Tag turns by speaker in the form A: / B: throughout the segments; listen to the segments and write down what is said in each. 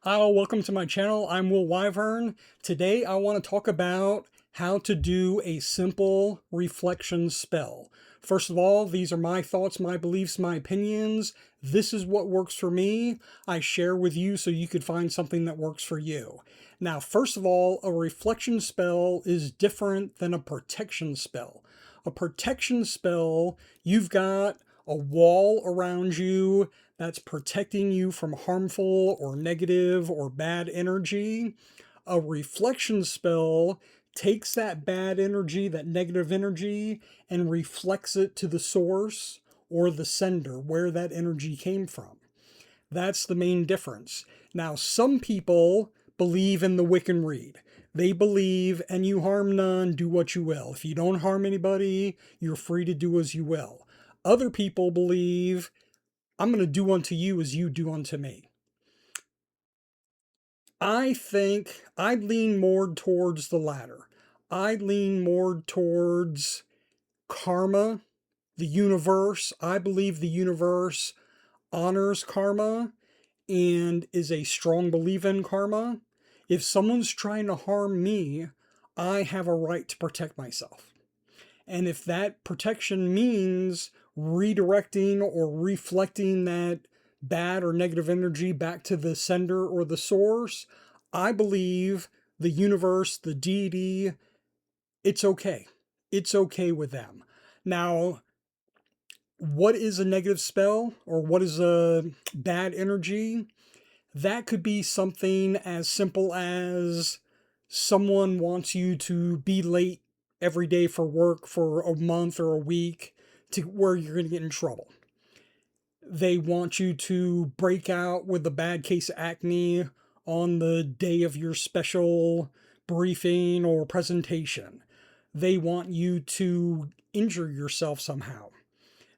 A: Hello, welcome to my channel. I'm Will Wyvern. Today I want to talk about how to do a simple reflection spell. First of all, these are my thoughts, my beliefs, my opinions. This is what works for me. I share with you so you could find something that works for you. Now, first of all, a reflection spell is different than a protection spell. A protection spell, you've got a wall around you that's protecting you from harmful or negative or bad energy. A reflection spell takes that bad energy, that negative energy, and reflects it to the source or the sender, where that energy came from. That's the main difference. Now, some people believe in the Wiccan Rede. They believe, and you harm none, do what you will. If you don't harm anybody, you're free to do as you will. Other people believe, I'm going to do unto you as you do unto me. I think I lean more towards the latter. I lean more towards karma, the universe. I believe the universe honors karma and is a strong believer in karma. If someone's trying to harm me, I have a right to protect myself. And if that protection means redirecting or reflecting that bad or negative energy back to the sender or the source, I believe the universe, the deity, it's okay. It's okay with them. Now, what is a negative spell or what is a bad energy? That could be something as simple as someone wants you to be late every day for work for a month or a week to where you're going to get in trouble. They want you to break out with a bad case of acne on the day of your special briefing or presentation. They want you to injure yourself somehow.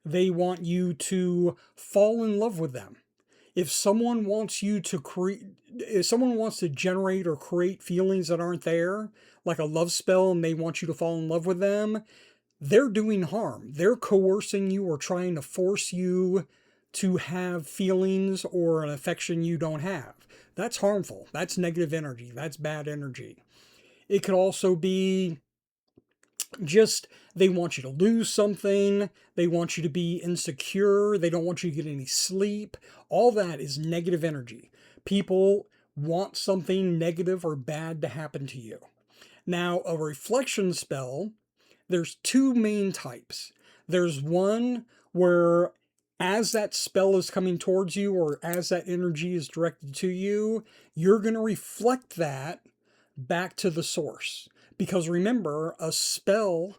A: They want you to fall in love with them. If someone wants you to create, if someone wants to generate or create feelings that aren't there, like a love spell, and they want you to fall in love with them, they're doing harm. They're coercing you or trying to force you to have feelings or an affection you don't have. That's harmful. That's negative energy. That's bad energy. It could also be just they want you to lose something, they want you to be insecure, they don't want you to get any sleep. All that is negative energy. People want something negative or bad to happen to you. Now, a reflection spell, there's two main types. There's one where as that spell is coming towards you or as that energy is directed to you, you're going to reflect that back to the source. Because remember, a spell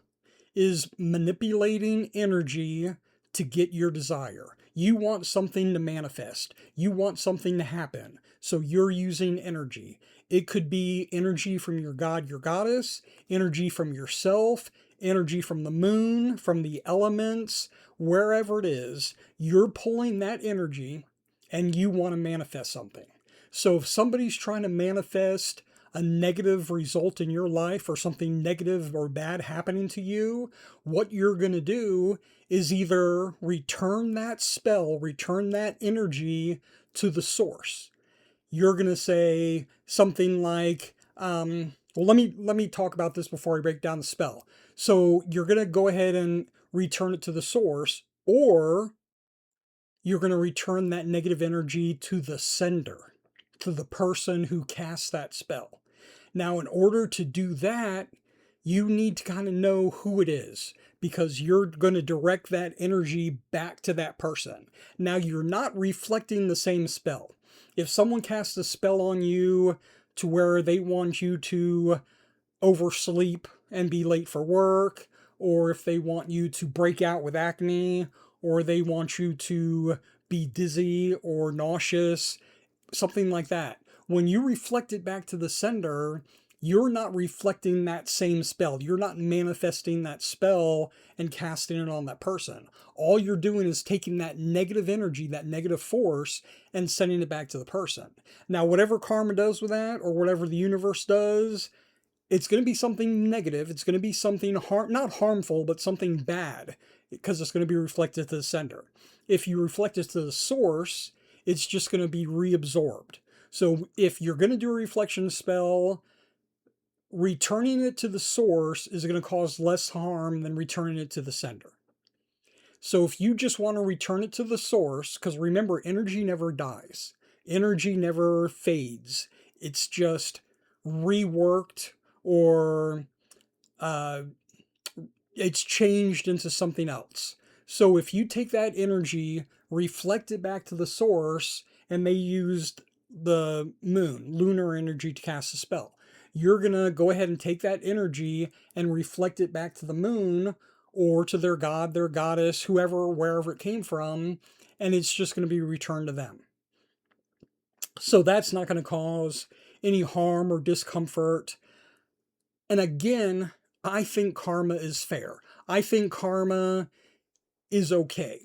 A: is manipulating energy to get your desire. You want something to manifest. You want something to happen. So you're using energy. It could be energy from your god, your goddess, energy from yourself, energy from the moon, from the elements, wherever it is. You're pulling that energy and you want to manifest something. So if somebody's trying to manifest a negative result in your life or something negative or bad happening to you, what you're going to do is either return that spell, return that energy to the source. You're going to say something like, well, let me talk about this before I break down the spell. So you're going to go ahead and return it to the source, or you're going to return that negative energy to the sender, to the person who cast that spell. Now, in order to do that, you need to kind of know who it is because you're going to direct that energy back to that person. Now, you're not reflecting the same spell. If someone casts a spell on you to where they want you to oversleep and be late for work, or if they want you to break out with acne, or they want you to be dizzy or nauseous, something like that. When you reflect it back to the sender, you're not reflecting that same spell. You're not manifesting that spell and casting it on that person. All you're doing is taking that negative energy, that negative force, and sending it back to the person. Now, whatever karma does with that, or whatever the universe does, it's going to be something negative. It's going to be something not harmful, but something bad, because it's going to be reflected to the sender. If you reflect it to the source, it's just going to be reabsorbed. So if you're going to do a reflection spell, returning it to the source is going to cause less harm than returning it to the sender. So if you just want to return it to the source, because remember, energy never dies, energy never fades. It's just reworked, or uh, it's changed into something else. So if you take that energy, reflect it back to the source, and they used the moon, lunar energy, to cast a spell, you're going to go ahead and take that energy and reflect it back to the moon or to their god, their goddess, whoever, wherever it came from, and it's just going to be returned to them. So that's not going to cause any harm or discomfort. And again, I think karma is fair. I think karma is okay.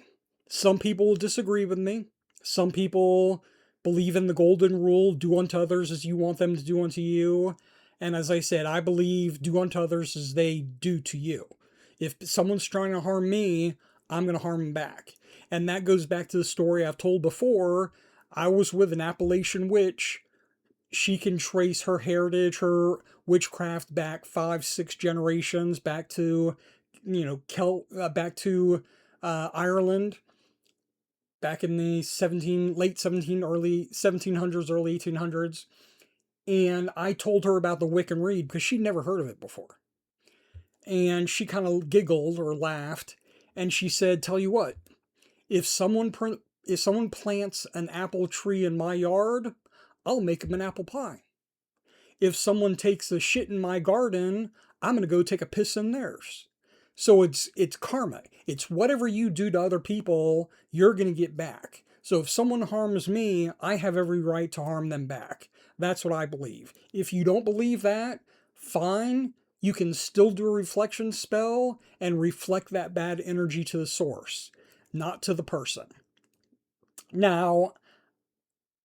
A: Some people disagree with me. Some people believe in the golden rule, do unto others as you want them to do unto you. And as I said, I believe do unto others as they do to you. If someone's trying to harm me, I'm going to harm them back. And that goes back to the story I've told before. I was with an Appalachian witch. She can trace her heritage, her witchcraft back 5-6 generations, back to, back to Ireland, back in the late 1700s, early 1800s. And I told her about the Wiccan reed because she'd never heard of it before. And she kind of giggled or laughed, and she said, "Tell you what, if someone plants an apple tree in my yard, I'll make them an apple pie. If someone takes a shit in my garden, I'm going to go take a piss in theirs." So it's karma. It's whatever you do to other people, you're going to get back. So if someone harms me, I have every right to harm them back. That's what I believe. If you don't believe that, fine. You can still do a reflection spell and reflect that bad energy to the source, not to the person. Now,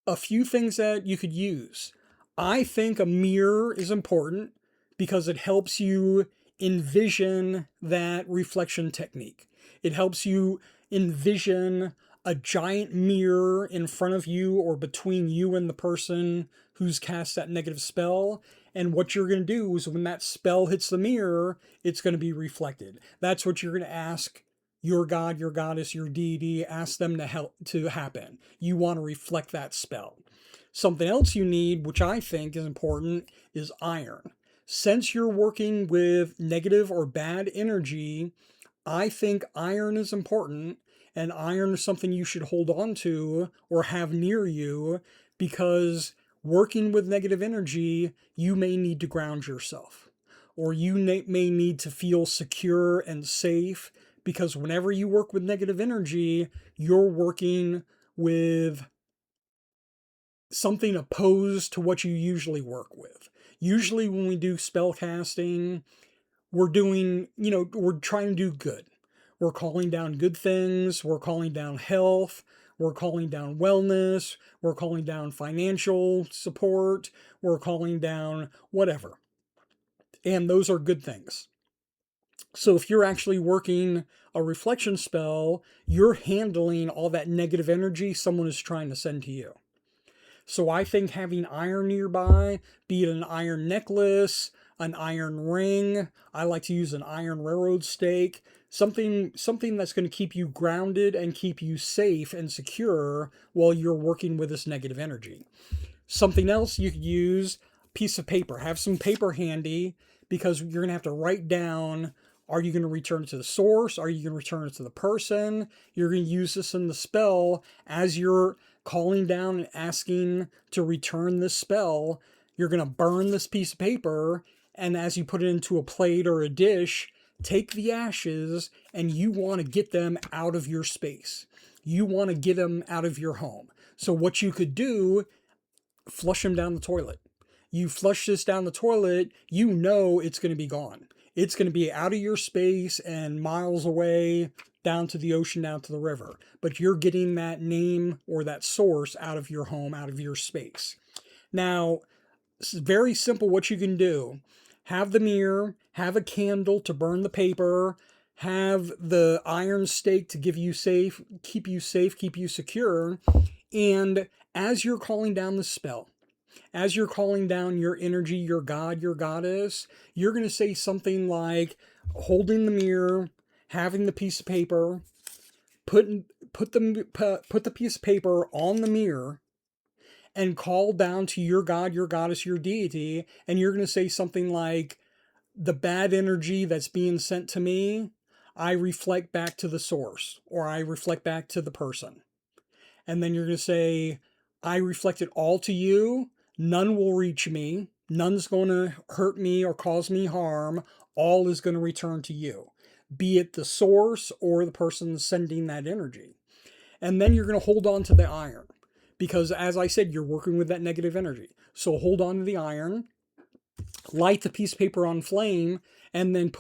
A: a few things that you could use. I think a mirror is important because it helps you envision that reflection technique. It helps you envision a giant mirror in front of you or between you and the person who's cast that negative spell. And what you're going to do is when that spell hits the mirror, it's going to be reflected. That's what you're going to ask your god, your goddess, your deity, ask them to help to happen. You want to reflect that spell. Something else you need, which I think is important, is iron. Since you're working with negative or bad energy, I think iron is important, and iron is something you should hold on to or have near you, because working with negative energy, you may need to ground yourself, or you may need to feel secure and safe, because whenever you work with negative energy, you're working with something opposed to what you usually work with. Usually when we do spell casting, we're trying to do good. We're calling down good things, we're calling down health, we're calling down wellness, we're calling down financial support, we're calling down whatever. And those are good things. So if you're actually working a reflection spell, you're handling all that negative energy someone is trying to send to you. So I think having iron nearby, be it an iron necklace, an iron ring, I like to use an iron railroad stake, something that's going to keep you grounded and keep you safe and secure while you're working with this negative energy. Something else you could use, piece of paper. Have some paper handy, because you're going to have to write down, are you going to return it to the source? Are you going to return it to the person? You're going to use this in the spell as you're calling down and asking to return this spell. You're going to burn this piece of paper, and as you put it into a plate or a dish, take the ashes, and you want to get them out of your space. You want to get them out of your home. So what you could do, flush them down the toilet. You flush this down the toilet, you know it's going to be gone. It's going to be out of your space and miles away, down to the ocean, down to the river. But you're getting that name or that source out of your home, out of your space. Now, it's very simple what you can do. Have the mirror, have a candle to burn the paper, have the iron stake to keep you safe, keep you secure. And as you're calling down the spell, as you're calling down your energy, your god, your goddess, you're going to say something like holding the mirror, having the piece of paper, put the piece of paper on the mirror and call down to your god, your goddess, your deity, and you're going to say something like, the bad energy that's being sent to me, I reflect back to the source, or I reflect back to the person. And then you're going to say, I reflect it all to you. None will reach me. None's going to hurt me or cause me harm. All is going to return to you, be it the source or the person sending that energy. And then you're going to hold on to the iron because, as I said, you're working with that negative energy. So hold on to the iron, light the piece of paper on flame, and then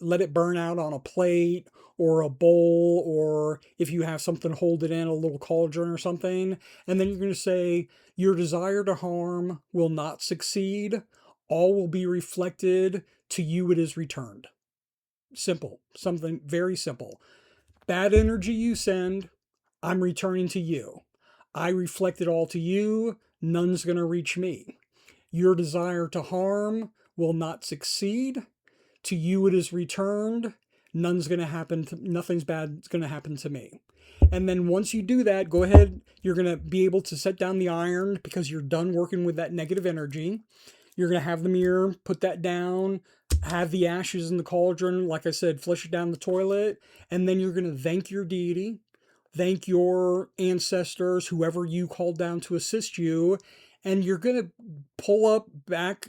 A: let it burn out on a plate or a bowl, or if you have something, hold it in a little cauldron or something. And then you're going to say, your desire to harm will not succeed. All will be reflected. To you it is returned. Simple. Something very simple. Bad energy you send, I'm returning to you. I reflect it all to you. None's going to reach me. Your desire to harm will not succeed. To you it is returned. Nothing's bad is going to happen to me. And then once you do that, go ahead. You're going to be able to set down the iron because you're done working with that negative energy. You're going to have the mirror, put that down, have the ashes in the cauldron. Like I said, flush it down the toilet. And then you're going to thank your deity, thank your ancestors, whoever you called down to assist you. And you're going to pull back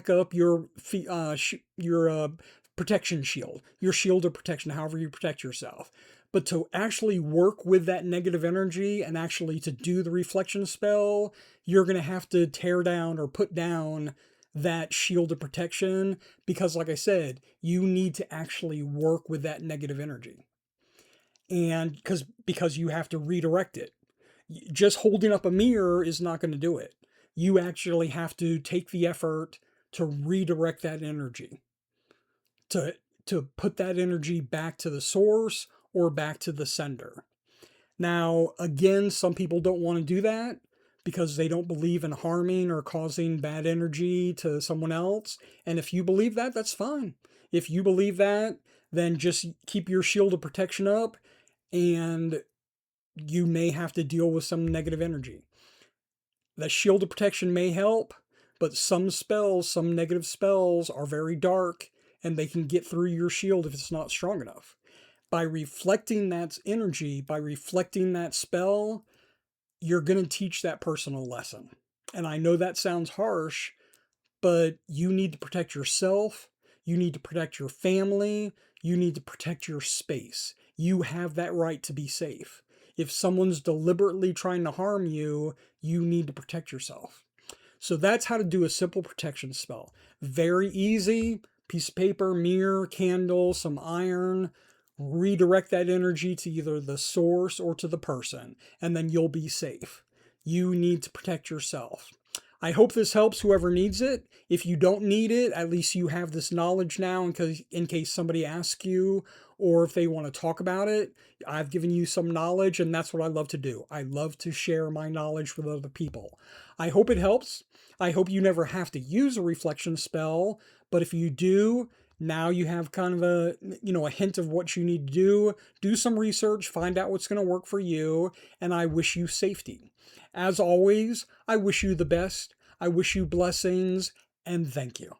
A: up your protection shield, your shield of protection, however you protect yourself. But to actually work with that negative energy and actually to do the reflection spell, you're going to have to tear down or put down that shield of protection because, like I said, you need to actually work with that negative energy. And because you have to redirect it. Just holding up a mirror is not going to do it. You actually have to take the effort to redirect that energy, to put that energy back to the source or back to the sender. Now, again, some people don't want to do that because they don't believe in harming or causing bad energy to someone else. And if you believe that, that's fine. If you believe that, then just keep your shield of protection up, and you may have to deal with some negative energy. The shield of protection may help, but some negative spells are very dark and they can get through your shield if it's not strong enough. By reflecting that energy, by reflecting that spell, you're going to teach that person a lesson. And I know that sounds harsh, but you need to protect yourself. You need to protect your family. You need to protect your space. You have that right to be safe. If someone's deliberately trying to harm you, you need to protect yourself. So that's how to do a simple protection spell. Very easy. Piece of paper, mirror, candle, some iron. Redirect that energy to either the source or to the person, and then you'll be safe. You need to protect yourself. I hope this helps whoever needs it. If you don't need it, at least you have this knowledge now in case somebody asks you or if they want to talk about it. I've given you some knowledge, and that's what I love to do. I love to share my knowledge with other people. I hope it helps. I hope you never have to use a reflection spell, but if you do, now you have kind of a hint of what you need to do. Do some research, find out what's going to work for you, and I wish you safety. As always, I wish you the best. I wish you blessings, and thank you.